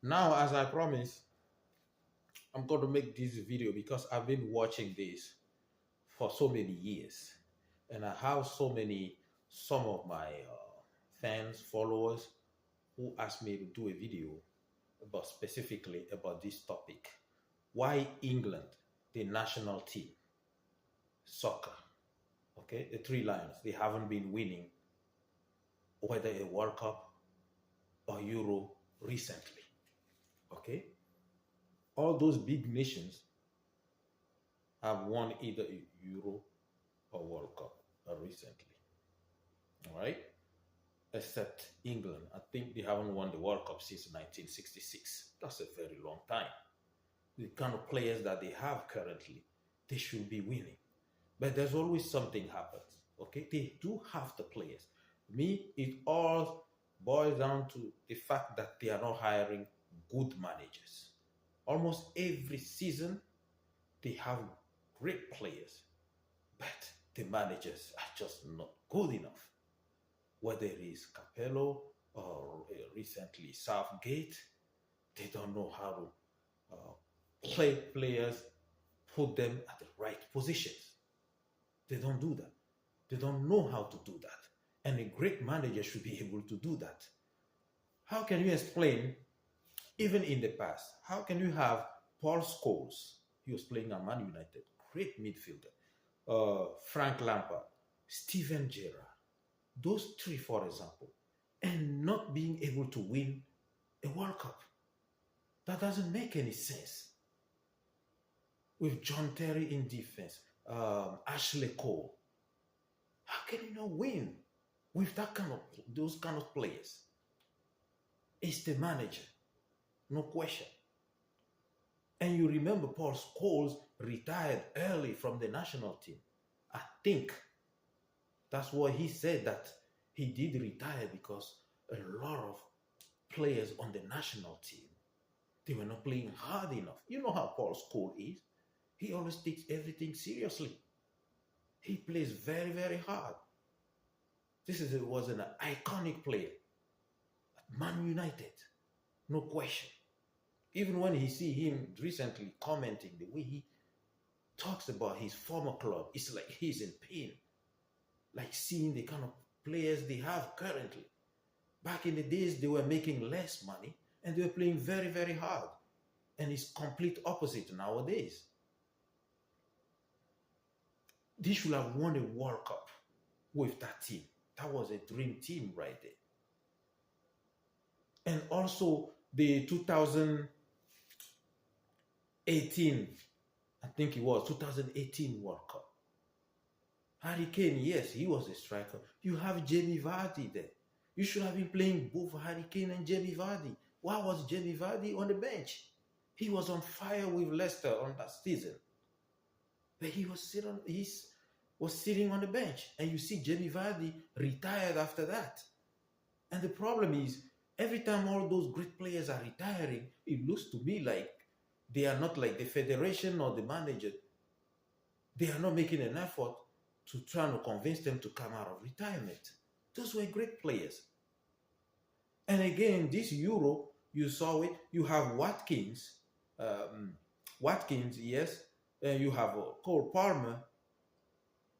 Now, as I promised, I'm going to make this video because I've been watching this for so many years, and I have some of my fans, followers, who asked me to do a video about specifically about this topic: why England, the national team, soccer, okay, the Three Lions, they haven't been winning whether a World Cup or Euro recently. Okay, all those big nations have won either a Euro or World Cup recently. All right, except England. I think they haven't won the World Cup since 1966. That's a very long time. The kind of players that they have currently, they should be winning. But there's always something happens. Okay, they do have the players. Me, it all boils down to the fact that they are not hiring good managers. Almost every season, they have great players, but the managers are just not good enough. Whether it is Capello or recently Southgate, they don't know how to play players, put them at the right positions. They don't do that. They don't know how to do that. And a great manager should be able to do that. How can you explain, even in the past, how can you have Paul Scholes, he was playing at Man United, great midfielder, Frank Lampard, Steven Gerrard, those three, for example, and not being able to win a World Cup? That doesn't make any sense. With John Terry in defense, Ashley Cole, how can you not win with those kind of players? It's the manager, no question. And you remember Paul Scholes retired early from the national team. I think that's why he said that he did retire, because a lot of players on the national team, they were not playing hard enough. You know how Paul Scholes is. He always takes everything seriously. He plays very, very hard. Was an iconic player at Man United, no question. Even when he see him recently commenting, the way he talks about his former club, it's like he's in pain. Like seeing the kind of players they have currently. Back in the days, they were making less money and they were playing very, very hard. And it's complete opposite nowadays. They should have won a World Cup with that team. That was a dream team right there. And also the 2018, I think it was 2018 World Cup. Harry Kane, yes, he was a striker. You have Jamie Vardy there. You should have been playing both Harry Kane and Jamie Vardy. Why was Jamie Vardy on the bench? He was on fire with Leicester on that season. But he was sitting on the bench. And you see Jamie Vardy retired after that. And the problem is, every time all those great players are retiring, it looks to me like they are not, like the federation or the manager, they are not making an effort to try to convince them to come out of retirement. Those were great players. And again, this Euro, you saw it, you have Watkins, yes, and you have Cole Palmer,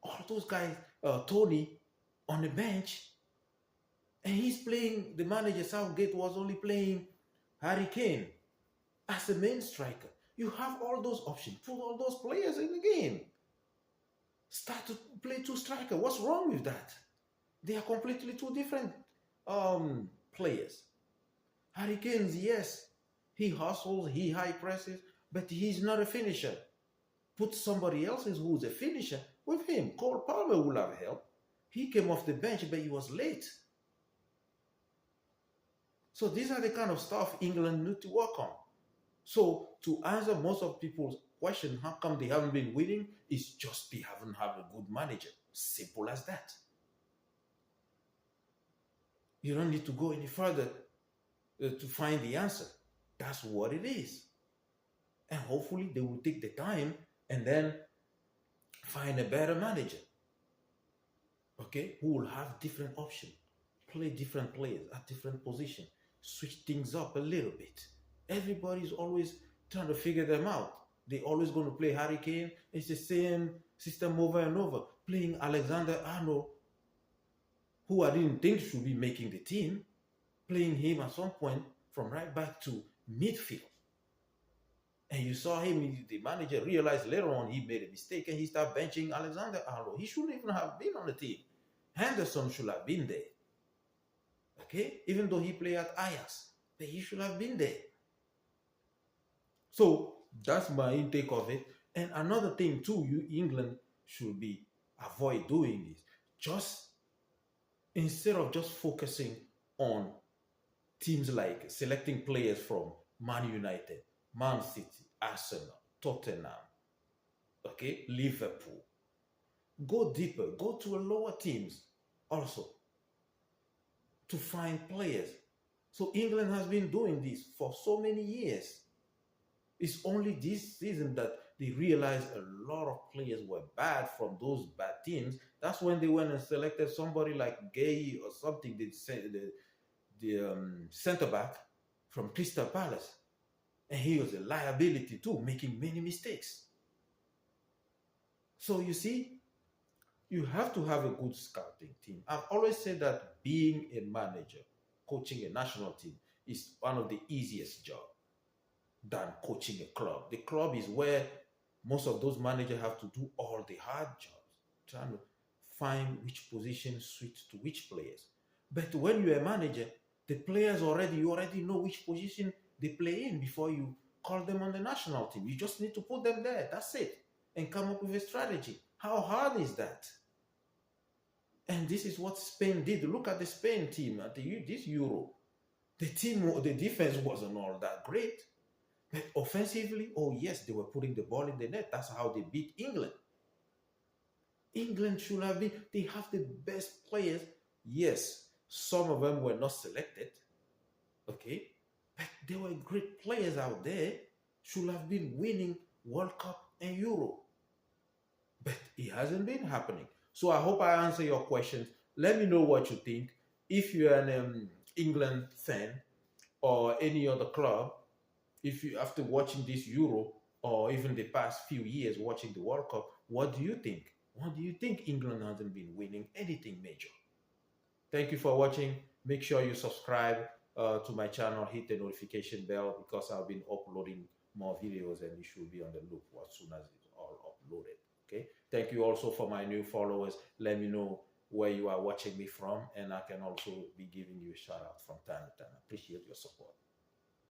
all those guys, Tony on the bench, and he's playing, the manager Southgate was only playing Harry Kane as a main striker. You have all those options, put all those players in the game. Start to play two strikers. What's wrong with that? They are completely two different players. Harry Kane, yes, he hustles, he high presses, but he's not a finisher. Put somebody else who's a finisher with him. Cole Palmer will have helped. He came off the bench, but he was late. So these are the kind of stuff England need to work on. So to answer most of people's question, how come they haven't been winning? It's just they haven't had a good manager. Simple as that. You don't need to go any further to find the answer. That's what it is. And hopefully they will take the time and then find a better manager. Okay, who will have different options, play different players at different positions, switch things up a little bit. Everybody's always trying to figure them out. They always going to play Harry Kane. It's the same system over and over. Playing Alexander Arnold, who I didn't think should be making the team, playing him at some point from right back to midfield. And you saw him, the manager realized later on he made a mistake and he started benching Alexander Arnold. He shouldn't even have been on the team. Henderson should have been there. Okay? Even though he played at Ajax, but he should have been there. So that's my intake of it. And another thing too, England should be avoid doing is just instead of just focusing on teams like selecting players from Man United, Man City, Arsenal, Tottenham, okay, Liverpool. Go deeper, go to lower teams also to find players. So England has been doing this for so many years. It's only this season that they realized a lot of players were bad from those bad teams. That's when they went and selected somebody like Gay or something, the center back from Crystal Palace. And he was a liability too, making many mistakes. So you see, you have to have a good scouting team. I've always said that being a manager, coaching a national team is one of the easiest jobs than coaching a club. The club is where most of those managers have to do all the hard jobs, trying to find which position suits to which players. But when you're a manager, the players you already know which position they play in before you call them on the national team. You just need to put them there. That's it. And come up with a strategy. How hard is that? And this is what Spain did. Look at the Spain team at this Euro. The defense wasn't all that great. But offensively, oh yes, they were putting the ball in the net. That's how they beat England. England should have been, they have the best players. Yes, some of them were not selected. Okay. But there were great players out there, should have been winning World Cup and Euro. But it hasn't been happening. So I hope I answer your questions. Let me know what you think. If you're an England fan or any other club, if you after watching this Euro or even the past few years watching the World Cup, what do you think? What do you think England hasn't been winning anything major? Thank you for watching. Make sure you subscribe to my channel, hit the notification bell because I've been uploading more videos and you should be on the loop as soon as it's all uploaded. Okay. Thank you also for my new followers. Let me know where you are watching me from and I can also be giving you a shout out from time to time. I appreciate your support.